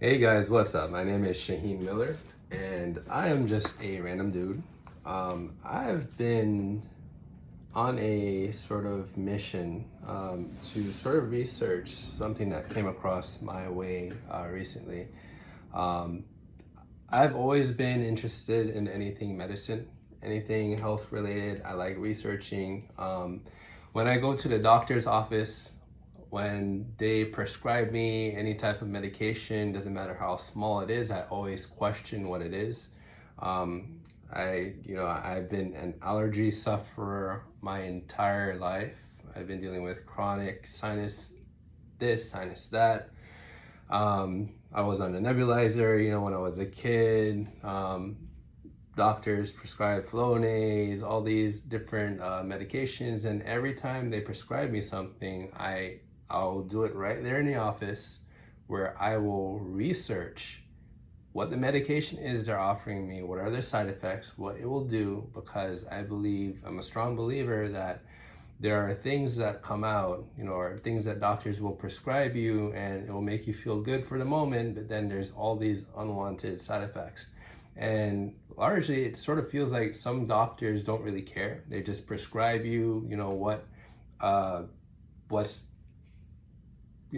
Hey guys, what's up? My name is Shaheen Miller, and I am just a random dude. I've been on a sort of mission to sort of research something that came across my way recently. Um, I've always been interested in anything medicine, anything health related. I like researching. When I go to the doctor's office, when they prescribe me any type of medication, doesn't matter how small it is, I always question what it is. I've been an allergy sufferer my entire life. I've been dealing with chronic sinus this, sinus that. I was on a nebulizer, when I was a kid. Doctors prescribe Flonase, all these different medications, and every time they prescribe me something, I'll do it right there in the office where I will research what the medication is they're offering me, what are the side effects, what it will do, because I'm a strong believer that there are things that come out, or things that doctors will prescribe you and it will make you feel good for the moment, but then there's all these unwanted side effects. And largely it sort of feels like some doctors don't really care. They just prescribe you, what's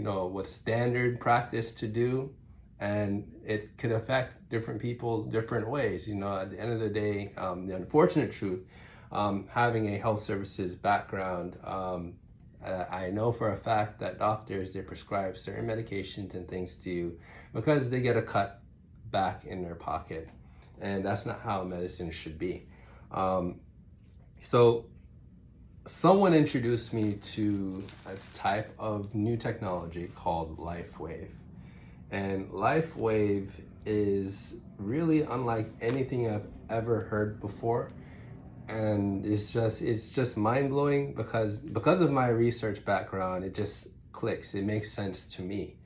what's standard practice to do, and it could affect different people different ways. At the end of the day, the unfortunate truth, having a health services background, I know for a fact that doctors, they prescribe certain medications and things to you because they get a cut back in their pocket, and that's not how medicine should be. So someone introduced me to a type of new technology called Lifewave. And Lifewave is really unlike anything I've ever heard before. And it's just mind-blowing because of my research background. It just clicks. It makes sense to me.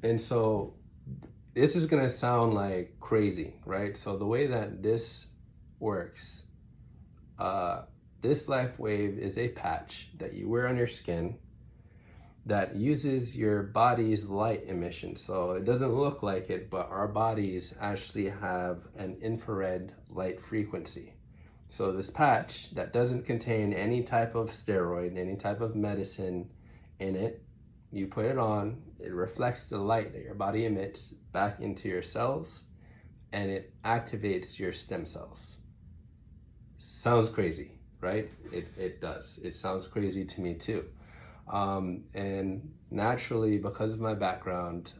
And so this is gonna sound like crazy, right? So the way that this works, this Lifewave is a patch that you wear on your skin that uses your body's light emission. So it doesn't look like it, but our bodies actually have an infrared light frequency. So this patch that doesn't contain any type of steroid, any type of medicine in it, you put it on, it reflects the light that your body emits back into your cells, and it activates your stem cells. Sounds crazy, right? It does. It sounds crazy to me too. And naturally, because of my background,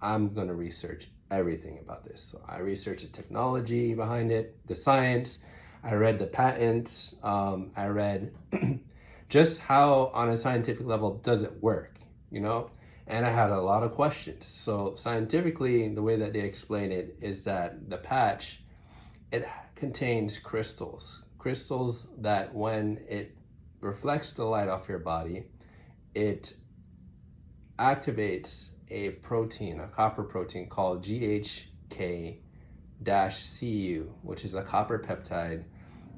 I'm gonna research everything about this. So I researched the technology behind it, the science, I read the patents, I read just how on a scientific level does it work, And I had a lot of questions. So scientifically, the way that they explain it is that the patch, it contains crystals that when it reflects the light off your body, it activates a protein, a copper protein called GHK-Cu, which is a copper peptide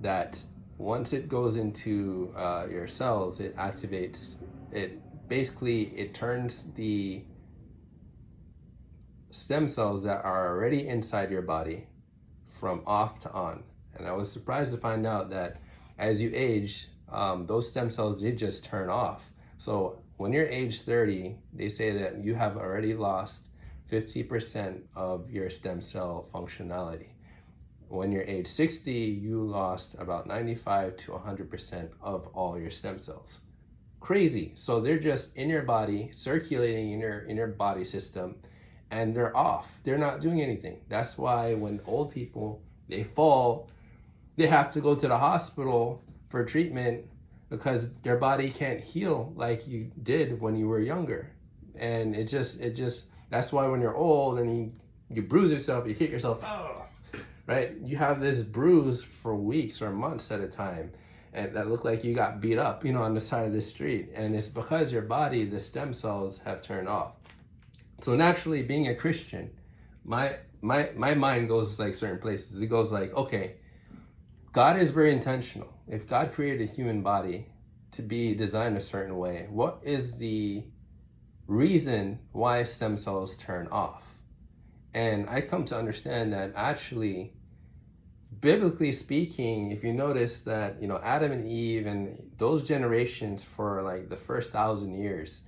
that once it goes into your cells, it activates, it turns the stem cells that are already inside your body from off to on. And I was surprised to find out that as you age, those stem cells, they just turn off. So when you're age 30, they say that you have already lost 50% of your stem cell functionality. When you're age 60, you lost about 95 to 100% of all your stem cells. Crazy. So they're just in your body, circulating in your body system, and they're off. They're not doing anything. That's why when old people, they fall, they have to go to the hospital for treatment because their body can't heal like you did when you were younger. And it just that's why when you're old and you bruise yourself, you hit yourself, right? You have this bruise for weeks or months at a time, and that look like you got beat up, on the side of the street. And it's because your body, the stem cells have turned off. So naturally, being a Christian, my mind goes like certain places. It goes like, okay, God is very intentional. If God created a human body to be designed a certain way, what is the reason why stem cells turn off? And I come to understand that actually, biblically speaking, if you notice that, Adam and Eve and those generations for like the first 1,000 years,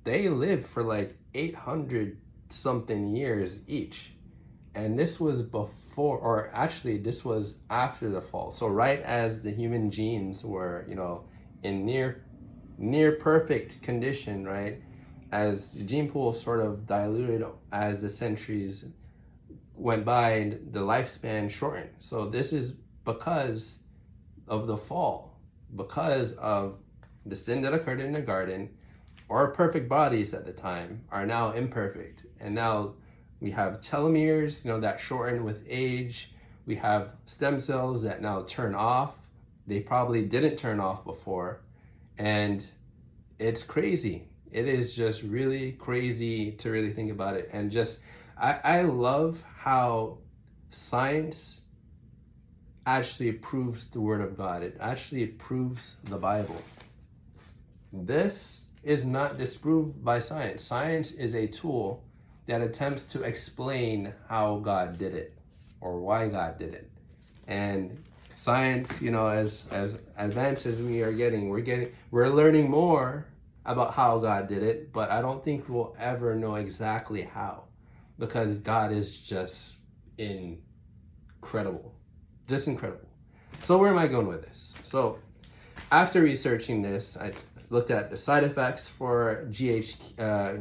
they lived for like 800 something years each. And this was before, or actually, this was after the fall. So right as the human genes were, in near perfect condition, right? As the gene pool sort of diluted as the centuries went by and the lifespan shortened. So this is because of the fall, because of the sin that occurred in the garden. Our perfect bodies at the time are now imperfect. And now we have telomeres, that shorten with age. We have stem cells that now turn off. They probably didn't turn off before. And it's crazy. It is just really crazy to really think about it. And just, I love how science actually proves the Word of God. It actually proves the Bible. This is not disproved by science. Science is a tool that attempts to explain how God did it or why God did it. And science, as advanced as we are getting, we're learning more about how God did it, but I don't think we'll ever know exactly how, because God is just incredible. Just incredible. So where am I going with this? So after researching this, I looked at the side effects for GHK-CU.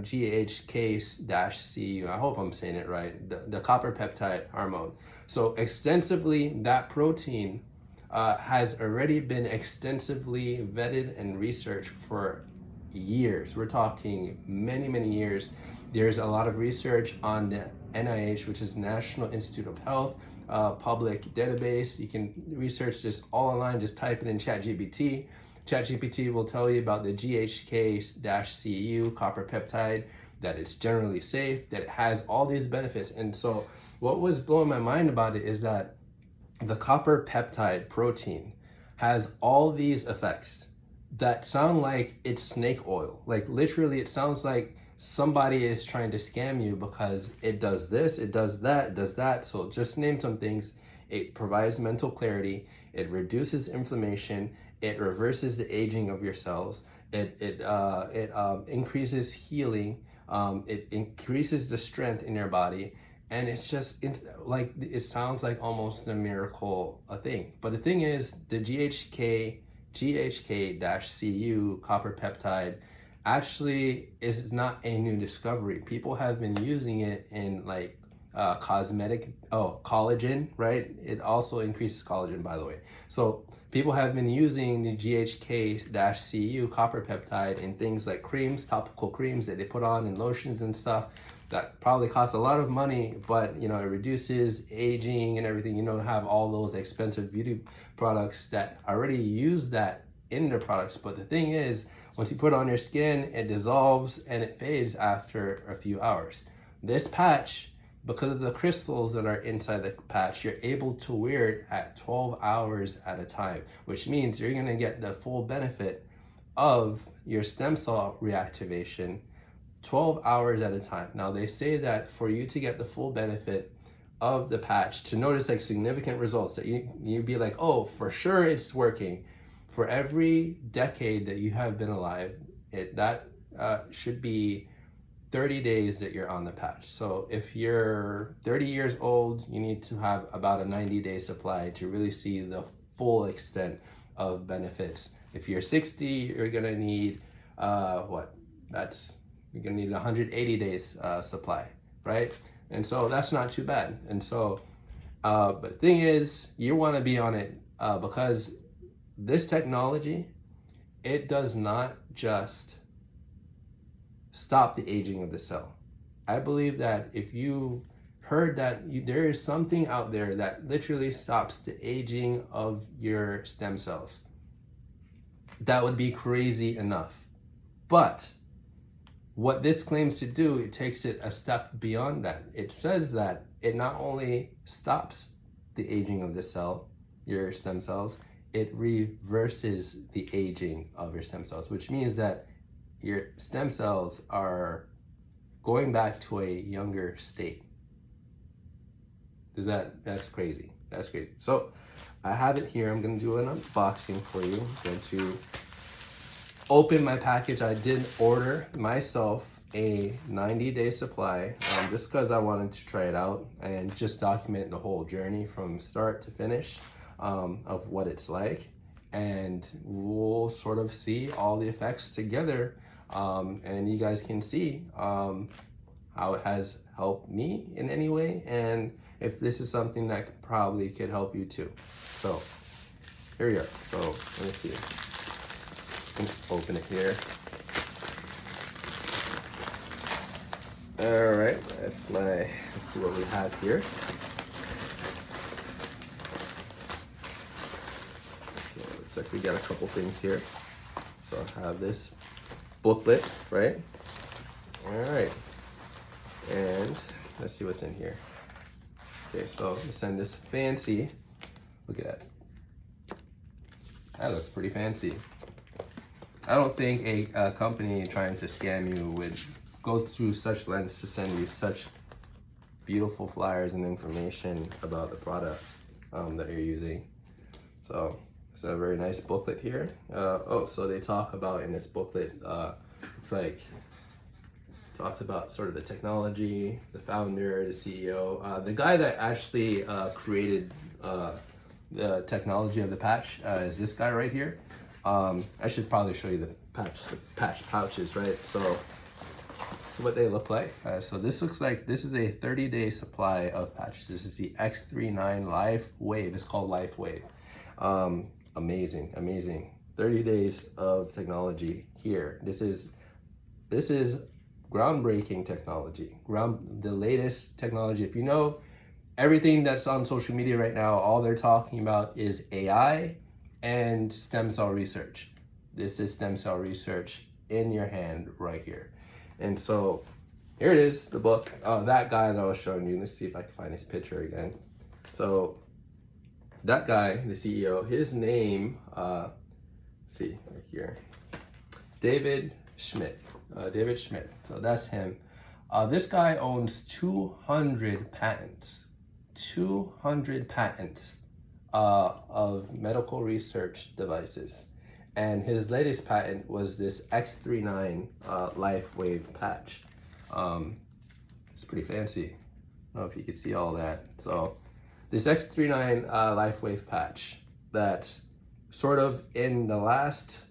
I hope I'm saying it right. The copper peptide hormone. So extensively, that protein has already been extensively vetted and researched for years. We're talking many, many years. There's a lot of research on the NIH, which is National Institute of Health, public database. You can research this all online. Just type it in ChatGPT. ChatGPT will tell you about the GHK-CU copper peptide, that it's generally safe, that it has all these benefits. And so what was blowing my mind about it is that the copper peptide protein has all these effects that sound like it's snake oil. Like literally, it sounds like somebody is trying to scam you because it does this, it does that, it does that. So just name some things. It provides mental clarity. It reduces inflammation. It reverses the aging of your cells. It increases healing. It increases the strength in your body. And it sounds like almost a miracle thing. But the thing is, the GHK-CU copper peptide actually is not a new discovery. People have been using it in collagen, right? It also increases collagen, by the way. So people have been using the GHK-CU copper peptide in things like creams, topical creams that they put on and lotions and stuff that probably cost a lot of money, but it reduces aging and everything. Have all those expensive beauty products that already use that in their products. But the thing is, once you put it on your skin, it dissolves and it fades after a few hours. This patch, because of the crystals that are inside the patch, you're able to wear it at 12 hours at a time, which means you're gonna get the full benefit of your stem cell reactivation 12 hours at a time. Now, they say that for you to get the full benefit of the patch, to notice significant results, that you'd be like, oh, for sure it's working. For every decade that you have been alive, that should be 30 days that you're on the patch. So if you're 30 years old, you need to have about a 90-day supply to really see the full extent of benefits. If you're 60, you're gonna need you're gonna need 180 days supply, right? And so that's not too bad. And so, but the thing is, you wanna be on it because this technology, it does not just stop the aging of the cell. I believe that if you heard that there is something out there that literally stops the aging of your stem cells, that would be crazy enough. But what this claims to do, it takes it a step beyond that. It says that it not only stops the aging of the cell, your stem cells, it reverses the aging of your stem cells, which means that your stem cells are going back to a younger state. That's crazy. That's crazy. So I have it here. I'm gonna do an unboxing for you. I'm going to open my package. I did order myself a 90-day supply just because I wanted to try it out and just document the whole journey from start to finish of what it's like. And we'll sort of see all the effects together, and you guys can see how it has helped me in any way, and if this is something that probably could help you too. So here we are. So let me see. Open it here. All right, let's see what we have here. Okay, looks like we got a couple things here. So I have this booklet, right? All right, and let's see what's in here. Okay, so we send this fancy, look at that. That looks pretty fancy. I don't think a company trying to scam you would go through such lengths to send you such beautiful flyers and information about the product that you're using. So it's a very nice booklet here. So they talk about in this booklet, it's like, talks about sort of the technology, the founder, the CEO, the guy that actually created the technology of the patch is this guy right here. I should probably show you the patch pouches, right? So this is what they look like. So this looks like, this is a 30-day supply of patches. This is the X39 Lifewave. It's called Lifewave. Amazing, amazing. 30 days of technology here. This is groundbreaking technology, the latest technology. If you know everything that's on social media right now, all they're talking about is AI and stem cell research. This is stem cell research in your hand right here. And so here it is, the book. That guy that I was showing you, let's see if I can find his picture again. So that guy, the CEO, his name, let's see right here, David Schmidt. David Schmidt, so that's him. This guy owns 200 patents. 200 patents of medical research devices. And his latest patent was this X39 Lifewave patch. It's pretty fancy. I don't know if you can see all that. So this X39 Lifewave patch that sort of in the last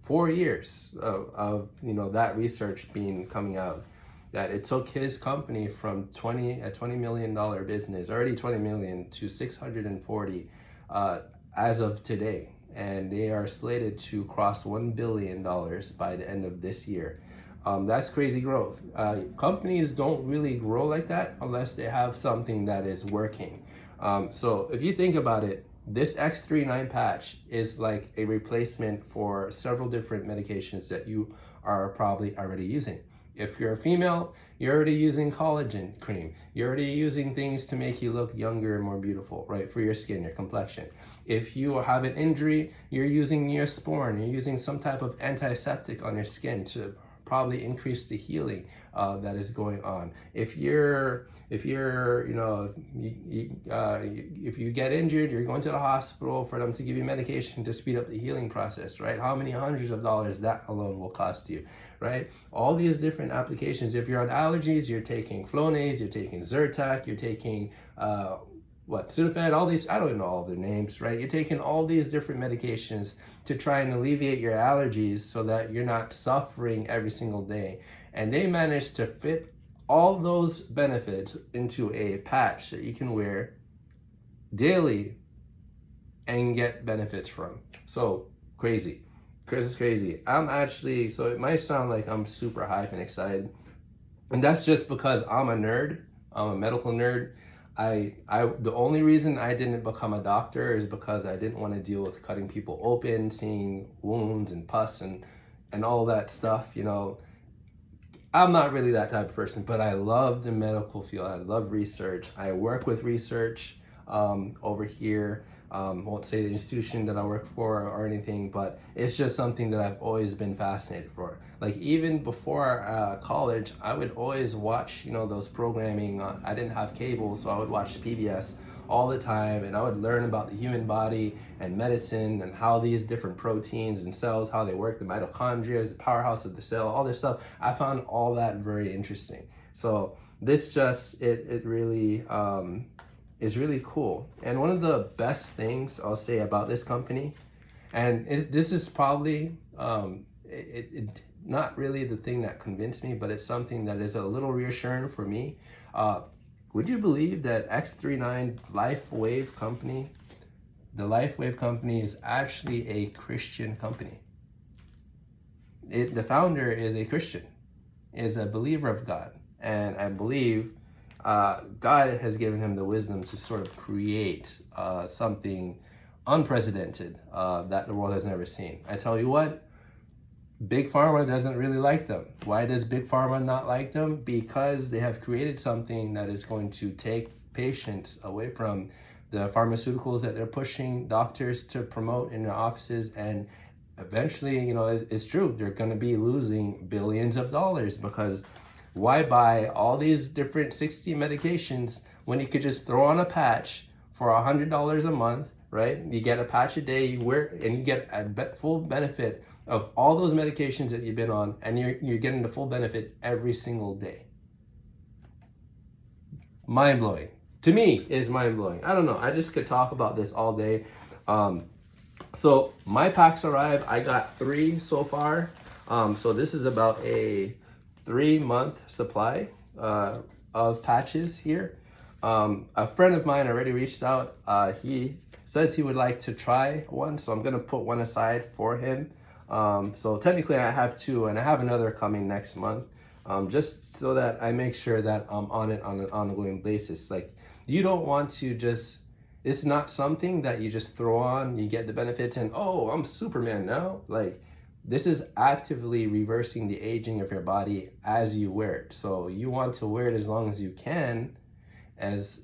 4 years of that research coming out, that it took his company from a $20 million business, already 20 million, to 640 as of today. And they are slated to cross $1 billion by the end of this year. That's crazy growth. Companies don't really grow like that unless they have something that is working. So if you think about it, this X39 patch is like a replacement for several different medications that you are probably already using. If you're a female, you're already using collagen cream. You're already using things to make you look younger and more beautiful, right? For your skin, your complexion. If you have an injury, you're using Neosporin. You're using some type of antiseptic on your skin to probably increase the healing that is going on. If you get injured, you're going to the hospital for them to give you medication to speed up the healing process, right? How many hundreds of dollars that alone will cost you, right? All these different applications. If you're on allergies, you're taking Flonase, you're taking Zyrtec, you're taking Sudafed, all these, I don't know all their names, right? You're taking all these different medications to try and alleviate your allergies so that you're not suffering every single day. And they managed to fit all those benefits into a patch that you can wear daily and get benefits from. So crazy. I'm actually, so it might sound like I'm super hyped and excited. And that's just because I'm a nerd. I'm a medical nerd. The only reason I didn't become a doctor is because I didn't want to deal with cutting people open, seeing wounds and pus and all that stuff, I'm not really that type of person, but I love the medical field. I love research. I work with research over here. Won't say the institution that I work for or anything, but it's just something that I've always been fascinated for. Like even before college, I would always watch, those programming. I didn't have cable, so I would watch PBS all the time, and I would learn about the human body and medicine and how these different proteins and cells, how they work, the mitochondria is the powerhouse of the cell, all this stuff. I found all that very interesting. So this just, it really is really cool. And one of the best things I'll say about this company, and this is probably not really the thing that convinced me, but it's something that is a little reassuring for me. Would you believe that X39 Lifewave company, the Lifewave company is actually a Christian company? The founder is a Christian, is a believer of God. And I believe God has given him the wisdom to sort of create something unprecedented that the world has never seen. I tell you what, Big Pharma doesn't really like them. Why does Big Pharma not like them? Because they have created something that is going to take patients away from the pharmaceuticals that they're pushing doctors to promote in their offices. And eventually, it's true, they're going to be losing billions of dollars, because why buy all these different 60 medications when you could just throw on a patch for $100 a month, right? You get a patch a day, you wear, and you get a full benefit of all those medications that you've been on, and you're getting the full benefit every single day. Mind-blowing. To me, it's mind-blowing. I don't know. I just could talk about this all day. So my packs arrived. I got 3 so far. So this is about a 3-month supply of patches here. A friend of mine already reached out. He says he would like to try one, so I'm gonna put one aside for him. So technically I have 2, and I have another coming next month, just so that I make sure that I'm on it on an ongoing basis. Like, you don't want to just, it's not something that you just throw on, you get the benefits, and oh, I'm Superman now. Like, this is actively reversing the aging of your body as you wear it. So you want to wear it as long as you can, as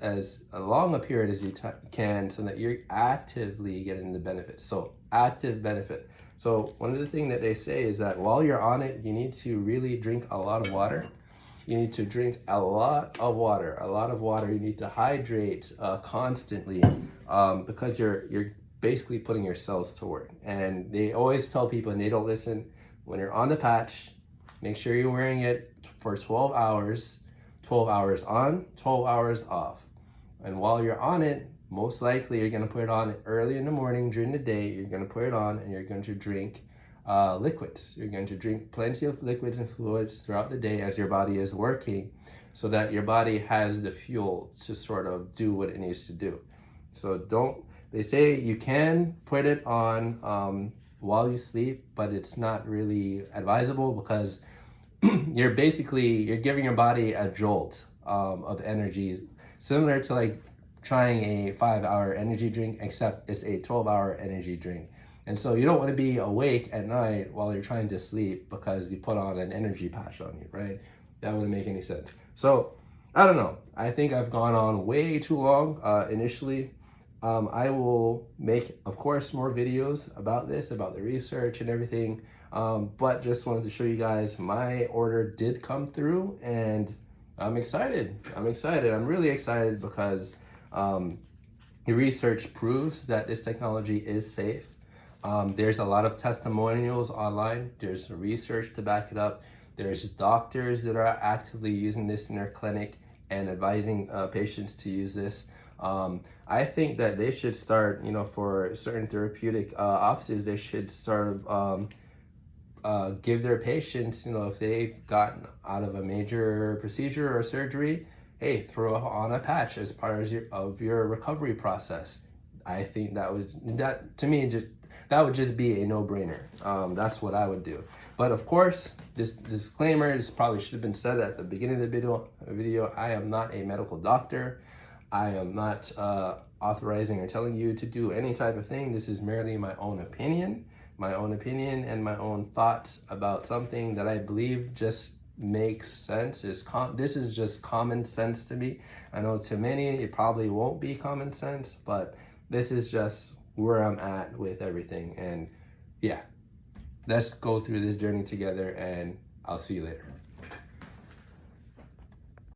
long a period as you can, so that you're actively getting the benefits. So active benefit. So one of the things that they say is that while you're on it, you need to really drink a lot of water. You need to drink a lot of water, You need to hydrate constantly, because you're basically putting your cells to work. And they always tell people, and they don't listen, when you're on the patch, make sure you're wearing it for 12 hours, 12 hours on, 12 hours off. And while you're on it, most likely you're going to put it on early in the morning during the day. You're going to put it on, and you're going to drink liquids. You're going to drink plenty of liquids and fluids throughout the day as your body is working, so that your body has the fuel to sort of do what it needs to do. So they say you can put it on while you sleep, but it's not really advisable, because you're giving your body a jolt of energy, similar to like trying a 5-hour energy drink, except it's a 12-hour energy drink. And so you don't want to be awake at night while you're trying to sleep because you put on an energy patch on you, right? That wouldn't make any sense. So I don't know. I think I've gone on way too long initially. I will make, of course, more videos about this, about the research and everything. But just wanted to show you guys my order did come through, and I'm excited. I'm really excited because the research proves that this technology is safe. There's a lot of testimonials online. There's research to back it up. There's doctors that are actively using this in their clinic and advising patients to use this. I think that they should start, for certain therapeutic offices, they should sort of give their patients, if they've gotten out of a major procedure or surgery, hey, throw on a patch as part of your recovery process. I think that would just be a no-brainer. That's what I would do. But of course, this disclaimer probably should have been said at the beginning of the video. I am not a medical doctor. I am not authorizing or telling you to do any type of thing. This is merely my own opinion and my own thoughts about something that I believe just makes sense. This is just common sense to me. I know to many it probably won't be common sense, but this is just where I'm at with everything. And yeah, let's go through this journey together, and I'll see you later.